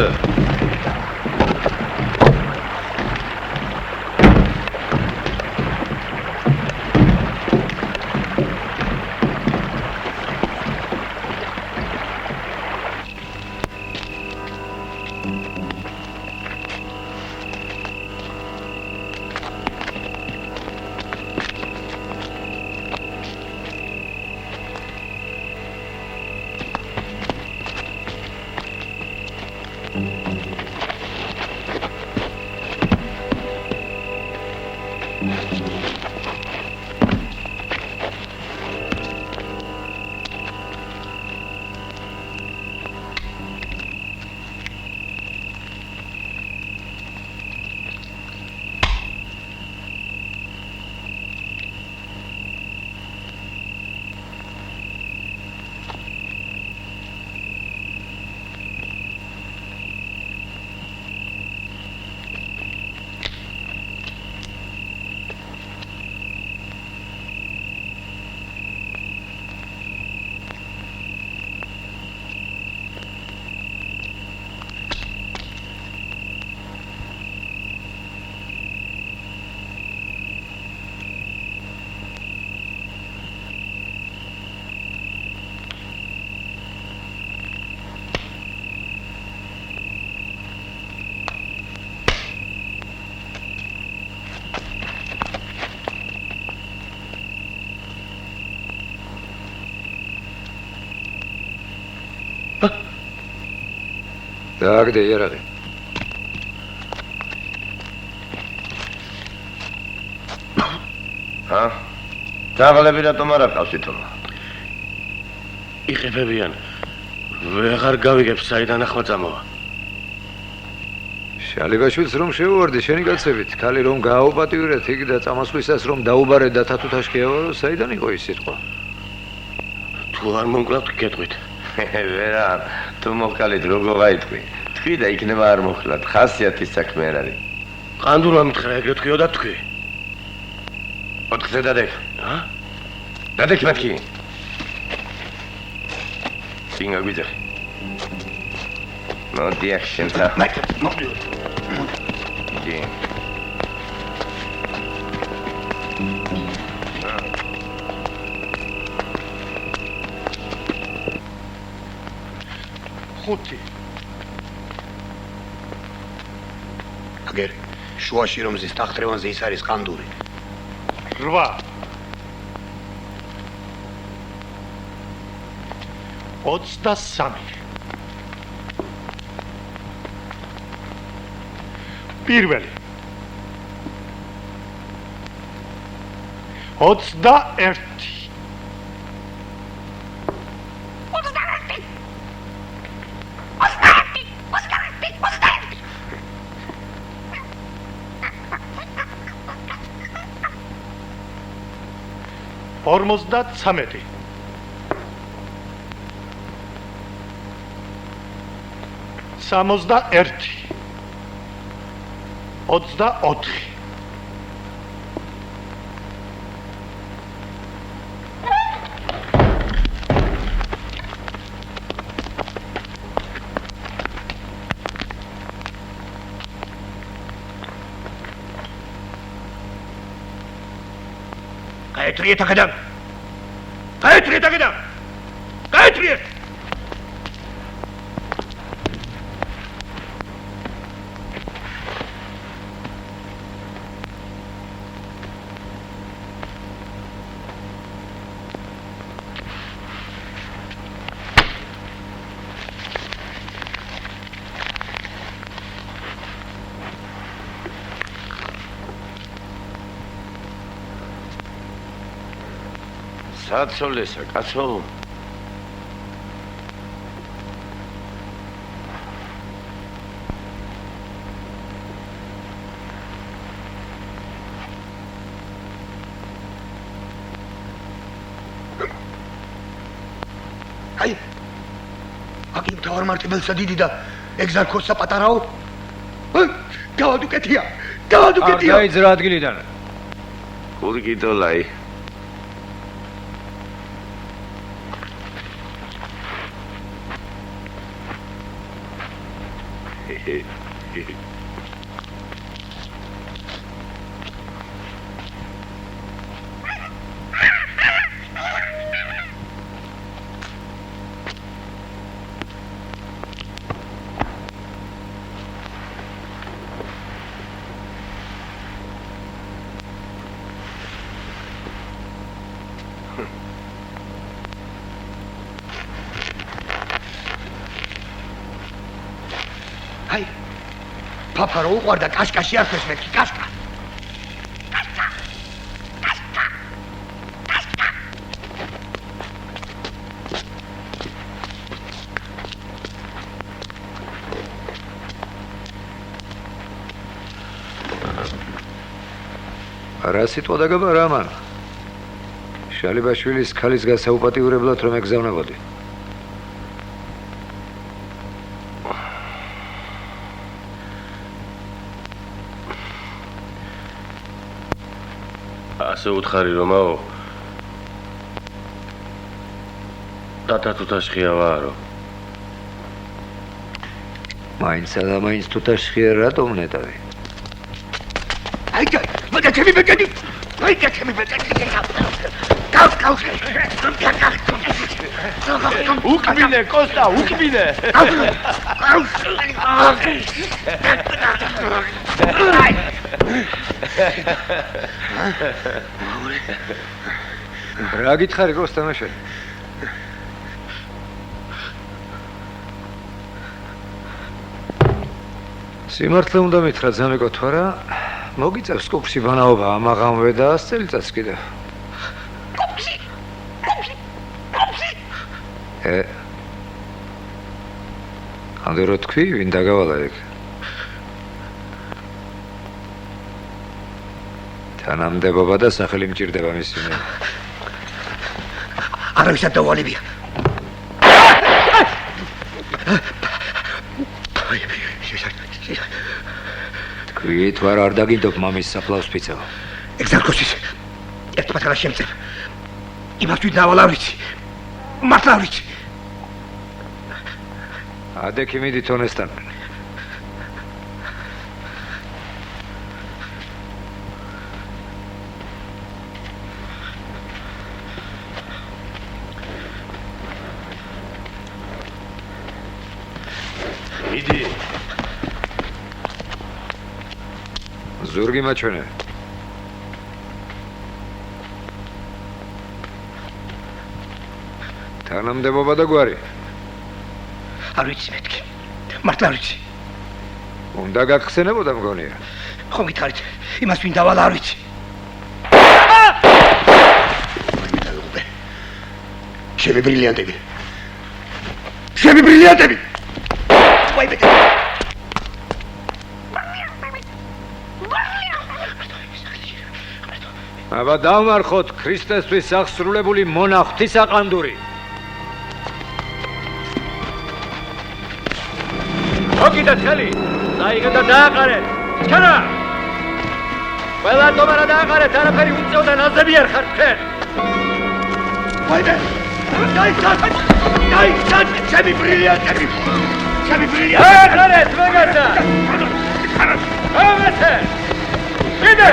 დააგდე იარაღი. დაღლები რატომ არ აკავს თვითონ? იყებებიან. ვეღარ გავიგებ საიდან ახლა წამოვა. შალიბაშვილს რომ შეუვარდი შენი კაცებით, ქალი რომ გააუპატიურეთ იქ და წამოსვლისას რომ დაუბარეთ და თათუთაშკიავარო, საიდან იყო ის სიტყვა? თუ არ მომკლავთ გეტყვით. ვერა, თუ მოხალით როგორ გაიტყვი? თქვი და იქნება არ მოხლათ, ხასიათის საქმე არ არის. ყანდულა მითხრა ეგრე თქვიო და თქვი. 4-ზე დადეკ. დადეკ მათი. სინგა გვიძახი. მოდი აქ შენთან. მოდი. დი. ხუთი. აგერ შუაში რომ ზის ტახტრევანზე ის არის ყანდური. 8. 23. პირველი. 21. 53. 61. 24. გაეტრიეთ აქედან. გაეტრიეთ აქედან. გაეტრიეთ. საცოლესა, კაცო. აი. აქ იმ თავარ მარტებელსა დიდი და ეგზარქოსსა პატარაო. გავადუკეთია. გავადუკეთია. არ გაიძრა ადგილიდან. კურგიდოლაი. აი. პაპარო უყარდა კაშკაში არქეს მეთქი კაშკა. რა სიტყვა დაგაბარა ამან? შალიბაშვილის ქალის გასაუპატიურებლად რომ ეგზავნებოდი. ასე უთხარი რომაო. დატა თუთაშხია ვარო. მაინცა და მაინც თუთაშხია რატომ ნეტავი? აი, მაგათები ბეკენი. აი, კეთები ბეკენი. კავს. უკბინე, კოსტა, უკბინე. რა გითხარი გოს თამაშე? სიმართლე უნდა მითხრა ძამეკო თუ არა მოგიწევს კუპში ბანაობა ამაღამვე და 100 წელიწადს კიდევ ამდე რო თქვი ვინ დაგავალა ეგ თანამდებობა და სახელი მჭირდება მისინე არავის არ დავალებია თქვი თუ არ დაგინდობ მამის საფლავს ფიცავ ეგზარქოსის ერთმანეთს არ შემწევ იმას ვინ დავალა ვიცი მართლა ვიცი ადექი მიდი თონესთან იდი ზურგი მაჩვენე თანამდებობა და გვარი არ ვიცი მეთქი მართლა არ ვიცი უნდა გაგხსენებოდა მგონია ხომ გითხარით იმას ვინ დავალა არ ვიცი შენი ბრილიანტები ვაი ბეთე აბა დავმარხოთ ქრისტესთვის აღსრულებული მონახვის აყანდური მოგიდეთ ხელი დაიგეთ და დააყარეთ ჩქარა ყველა თომარა დააყარეთ არაფერი უწევდა ნაზები არ ხარ თქვენ ვაი ბეთე დაიცად ჩემი ბრილიანტები აყარეთ მაგაცა ამეთე კიდე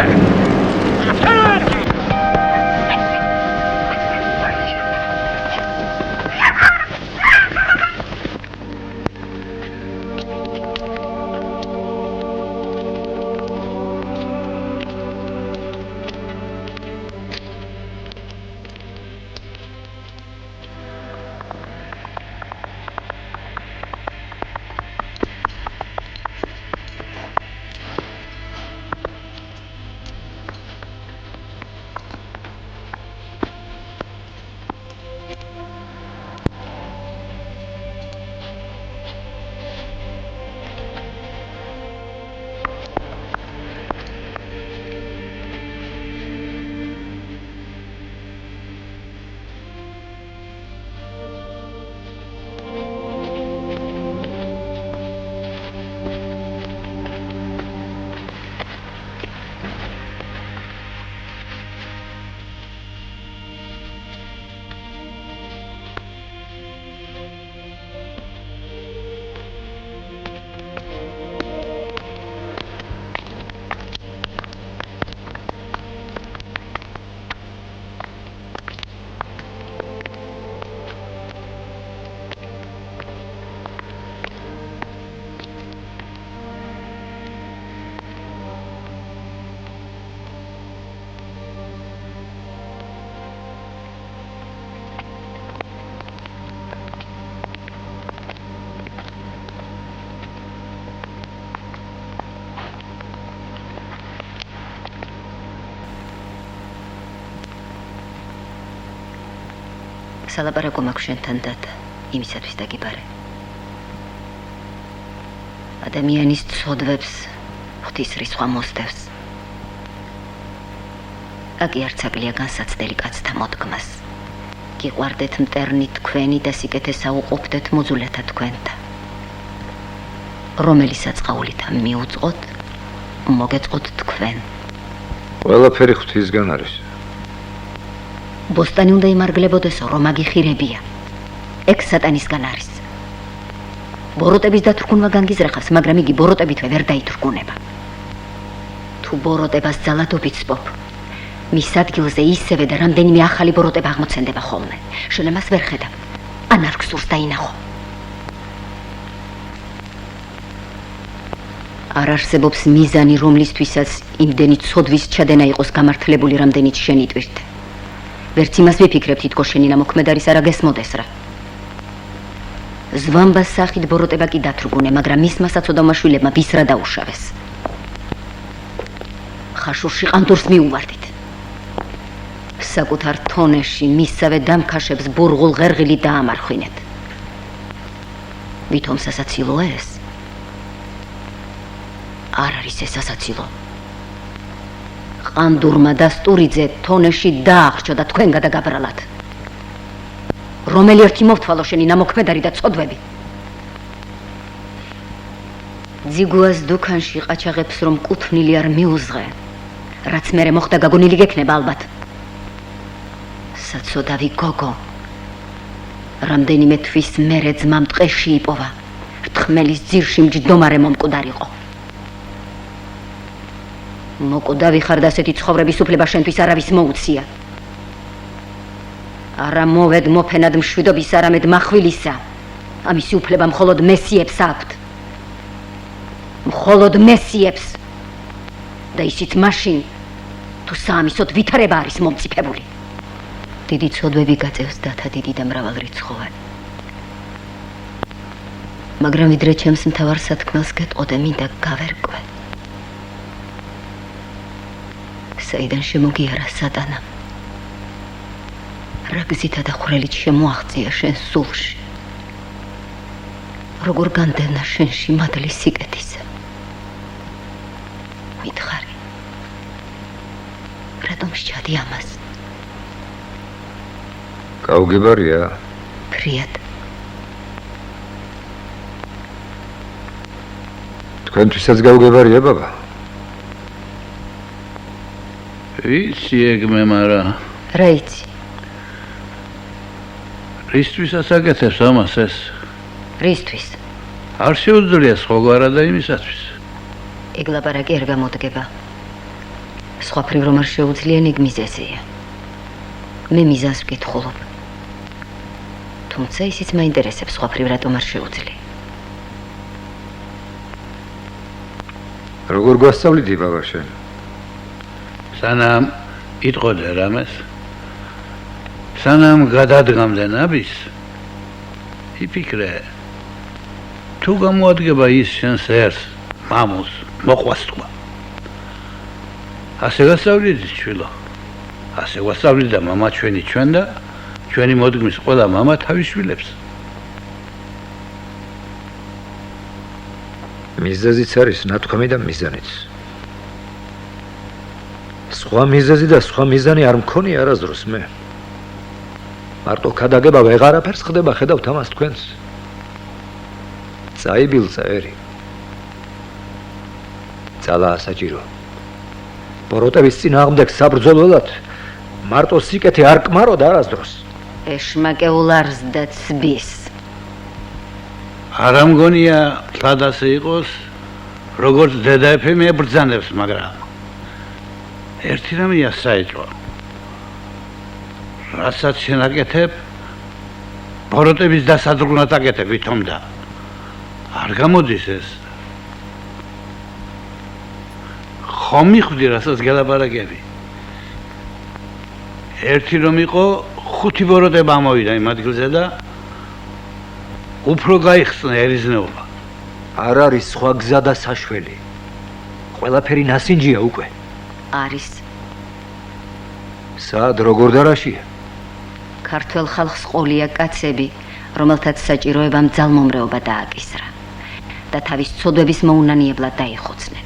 სალაპარაკო მაქვს შენთან და იმისათვის დაგიბარე. ადამიანის ცოდვებს ღვთის რისხვა მოსდევს. აკი არც აკლია განსაცდელი კაცთა მოდგმას. გიყვარდეთ მტერნი თქვენი და სიკეთეს აუყოფდეთ მოძულეთა თქვენთა. რომელი საწყაულით მიუწყოთ, მოგეწყოთ თქვენ. ყველაფერი ღვთისგან არის. ბოსტანი უნდა იმარგლებოდესო, რომ აგიხირებია. ეგ სატანისგან არის. ბოროტების დათრგუნვა განგიზრახავს, მაგრამ იგი ბოროტებითვე ვერ დაითრგუნება. თუ ბოროტებას ძალადობით სპობ, მის ადგილზე ისევე და რამდენიმე ახალი ბოროტება აღმოცენდება ხოლმე. შენ ამას ვერ ხედავ, ან არ გსურს დაინახო. არ არსებობს მიზანი, რომლისთვისაც იმდენი ცოდვის ჩადენა იყოს გამართლებული, რამდენიც შენი ტვირთე. ვერც იმას ვიფიქრებ, თითქოს შენი ნამოქმედ არის, არა გესმოდეს რა. ზვამბას სახით ბოროტება კი დათრგუნე, მაგრამ მისმა საცოდავმა შვილებმა ვისრა დაუშავეს. ხაშურში ყანდურს მიუვარდით. საკუთარ თონეში მისსავე დამქაშებს ბურღულ ღერღილი დაამარხვინეთ. ვითომ სასაცილოა ეს? არ არის ეს სასაცილო. ყანდურმა და სტურიძე თონეში დაახრჩო და თქვენ გადაგაბრალათ. რომელი ერთი მოვთვალო შენი ნამოქმედარი და წოდვები. ძიგუას დუქანში ყაჩაღებს რომ კუთვნილი არ მიუზღე, რაც მერე მოხდა გაგონილი გექნება ალბათ. საცოდავი გოგო რამდენიმე თვის მერე ძმამ ტყეში იპოვა, რთხმელის ძირში მჯდომარე მომკვდარიყო. მოკვდავი ხარ და ასეთი ცხოვრების უფლება შენთვის არავის მოუცია. არა მოვედ მოფენად მშვიდობის არამედ מחვილისა. ამისი უფლება მხოლოდ მესიებს აქვთ. მხოლოდ მესიებს. და ისიც მაშინ თუ საამისოდ ვითარება არის მომწიფებული. დიდი ცოდვები გაწევს დათა დიდი და მრავალრიცხოვანი. მაგრამ ვიდრე ჩემს მთავარ სათქმელს გეტყოდე, მინდა გავერკვე. საიდან შემოგიარა სატანა? რა გზითა და ხვრელით შემოაღწია შენ სულში? როგორ განდევნა შენში მადლი სიკეთისა? მითხარი, რატომ სჭადი ამას? გაუგებარია? ფრიად. თქვენთვისაც გაუგებარია, ბაბა? იცი ეგმე, მარა რა იცი? რისთვისაც აკეთებს ამას ეს? რისთვის? არ შეუძლია სხვაგვარ და იმისათვის. ეგ ლაპარაკი არ გამოდგება. სხვაფრივ რომ არ შეუძლიან, ეგ მიზეზია. მე მიზანს ვკითხულობ. თუმცა ისიც მაინტერესებს სხვაფრივ რატომ არ შეუძლია. როგორ გვასწავლიდი, ბაბა, შენ? სანამ იტყოდე რამეს, სანამ გადადგამდე ნაბის, იფიქრე, თუ გამოადგება ის შენს ერს, მამულს, მოყვას თქვა. ასე გასწავლიდი, შვილო. ასე გვასწავლიდა მამა ჩვენი ჩვენ და ჩვენი მოდგმის ყველა მამა თავის შვილებს. მიზეზიც არის ნათქვამი და მიზანიც. სხვა მიზეზი და სხვა მიზანი არ მქონია არასდროს მე. მარტო ქადაგება ვეღარაფერს ხდება, ხედავთ ამას თქვენს. წაიბილწა ერი. ძალაა საჭირო. ბოროტების წინააღმდეგ საბრძოლველად მარტო სიკეთე არ კმაროდა არასდროს. ეშმაკეულ არს და ცბის. არ ამგონია სად ასე იყოს, როგორც დედაეფე მებრძანებს, მაგრამ ერთი რამეა საეჭვო. რასაც შენ აკეთებ, ბოროტების დასადრგუნად აკეთებ ვითომ და არ გამოდის ეს. ხომ მიხვდი, რასაც გელაპარაკები. ერთი რომ იყო, 5 ბოროტება ამოვიდა იმ ადგილზე და უფრო გაიხსნა ერიზნეობა. არ არის სხვა გზა და საშველი. ყველაფერი ნასინჯია უკვე. არის. სად როგორ და რაშია? ქართველ ხალხს ყოლია კაცები, რომელთაც საჭიროებამ ძალმომრეობა დააკისრა და თავის ცოდვების მოუნანიებლად დაიხოცნენ.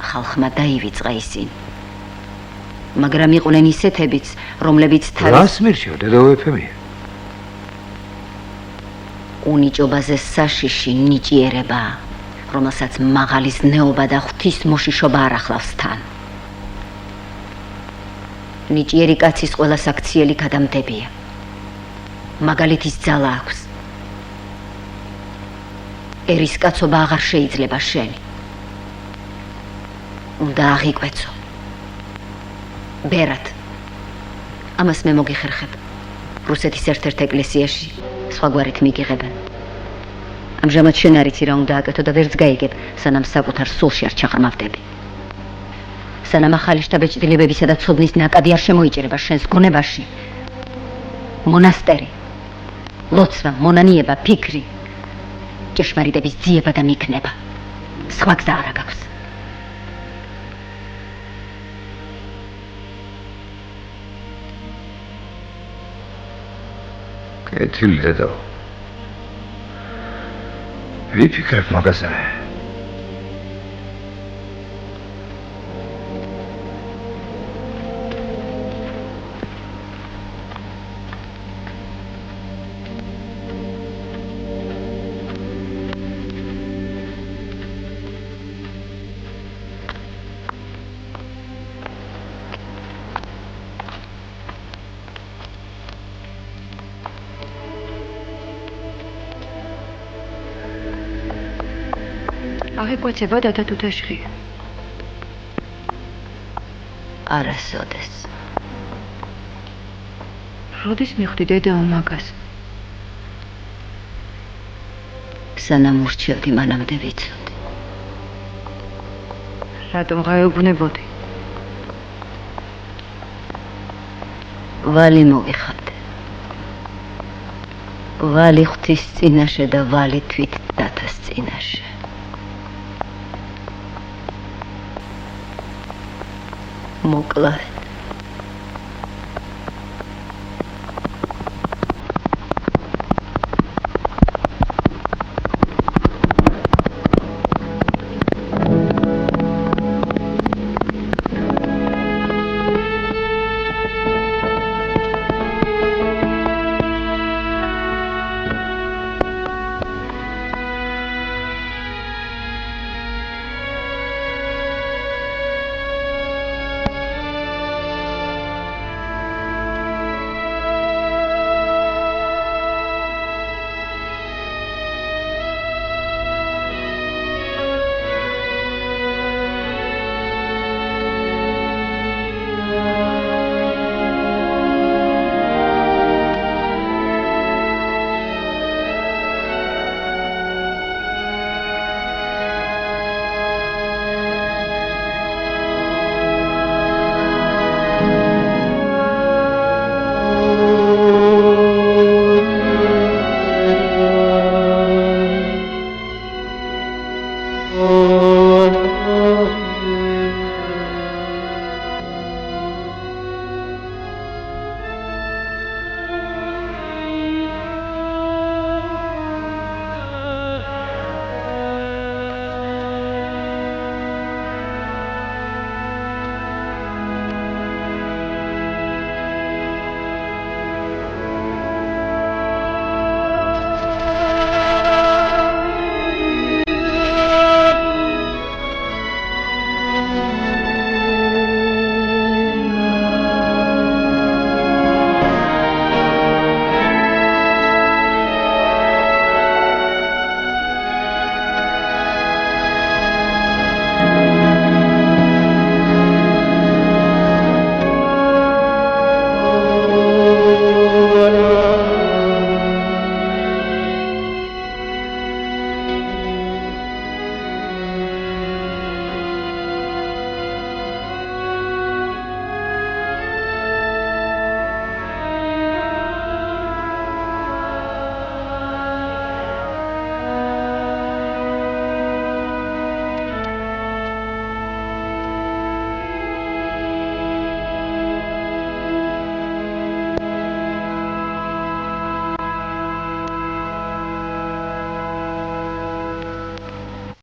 ხალხმა დაივიწყა ისინი. მაგრამ იყვნენ ისეთებიც, რომლებიც რას მირჩევ, დედაეფემი? უნიჭობაზე საშიში ნიჭიერება, რომელსაც მაღალი ზნეობა და ღვთისმოშიშობა არ ახლავს თან. ნიჭიერი კაცის ყველა საქციელი გადამდებია. მაგალითის ძალა აქვს. ერის კაცობა აღარ შეიძლება შენი. უნდა აღიკვეცო. ბერად. ამას მე მოგიხერხებ. რუსეთის ერთ-ერთ ეკლესიაში სხვაგვარით მიგიღებენ. ამჟამად შენ არ იცი რა უნდა აკეთო და ვერც გაიგებ, სანამ საკუთარ სულში არ ჩაღრმავდები. სანამ ახალი შტაბეჭდილებებისა და ცოდნის ნაკადი არ შემოიჭრება შენს გონებაში. მონასტერი. ლოცვა, მონანიება, ფიქრი, ჭეშმარიტების ძიება და მიქნება. სხვა გზა არ აქვს. კეთილი დედო. ვიფიქრებ მაგაზე. აღიკვეცება დათა თუთაშხია. არასოდეს. როდის მიხვდი დედაო მაგას? სანამ ურჩევდი, მანამდე ვიცოდი. რატომ გაეუბნებოდი? ვალი მოგიხადე. ვალი ღვთის წინაშე და ვალი თვით დათას წინაშე. მოკლავე.